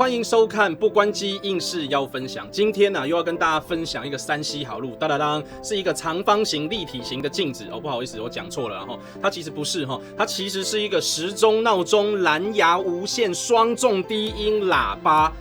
欢迎收看不关机硬是要分享。今天呢、又要跟大家分享一个3C好路，是一个长方形立体型的镜子哦，不好意思，我讲错了，然后它其实不是哈，它其实是一个时钟、闹钟、蓝牙无线双重低音喇叭。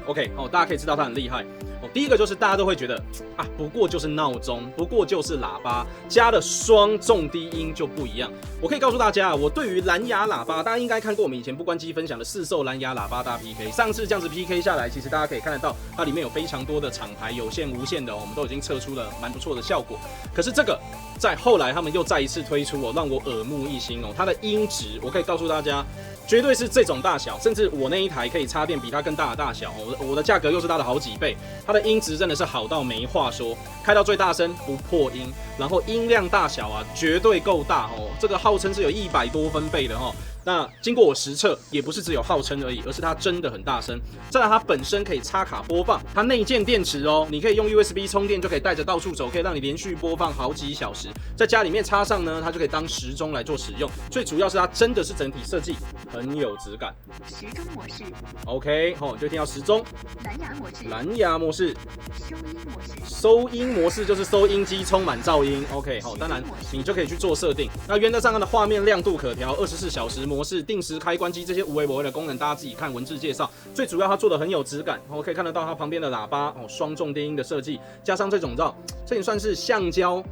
OK， 哦，大家可以知道它很厉害。第一个就是大家都会觉得啊，不过就是闹钟，不过就是喇叭，加了双重低音就不一样。我可以告诉大家，我对于蓝牙喇叭，大家应该看过我们以前不关机分享的4售蓝牙喇叭大 PK。上次这样子 PK 下来，其实大家可以看得到，它里面有非常多的厂牌有线、无线的、我们都已经测出了蛮不错的效果。可是这个在后来他们又再一次推出让我耳目一新它的音质，我可以告诉大家。绝对是这种大小，甚至我那一台可以插电比它更大的大小，我的价格又是它的好几倍，它的音质真的是好到没话说，开到最大声不破音，然后音量大小啊绝对够大这个号称是有100多分贝的那经过我实测，也不是只有号称而已，而是它真的很大声。再来，它本身可以插卡播放，它内建电池你可以用 USB 充电就可以带着到处走，可以让你连续播放好几小时。在家里面插上呢，它就可以当时钟来做使用。最主要是它真的是整体设计很有质感。时钟模式 ，OK， 就听到时钟。蓝牙模式，蓝牙模式。收音模式，收音模式就是收音机充满噪音。OK， 当然你就可以去做设定。那原则上它的画面亮度可调，24小时模式、定时开关机这些无微不微的功能，大家自己看文字介绍。最主要它做的很有质感，可以看得到它旁边的喇叭双重低音的设计，加上这种这也算是橡胶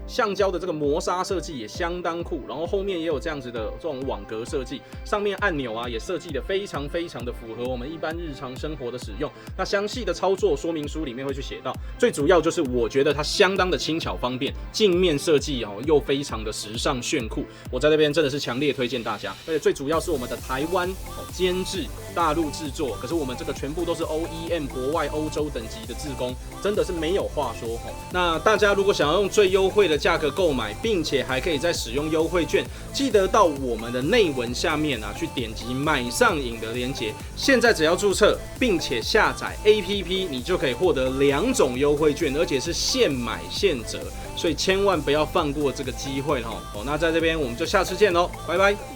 的这个磨砂设计也相当酷。然后后面也有这样子的这种网格设计，上面按钮也设计的非常的符合我们一般日常生活的使用。那详细的操作说明书里面会去写到。最主要就是我觉得它相当的轻巧方便，镜面设计又非常的时尚炫酷。我在这边真的是强烈推荐大家，而且最主要是我们的台湾监制，大陆制作，可是我们这个全部都是 OEM 国外欧洲等级的制工，真的是没有话说那大家如果想要用最优惠的价格购买，并且还可以再使用优惠券，记得到我们的内文下面去点击买上瘾的连结。现在只要注册并且下载 APP， 你就可以获得2种优惠券，而且是现买现折，所以千万不要放过这个机会那在这边我们就下次见喽，拜拜。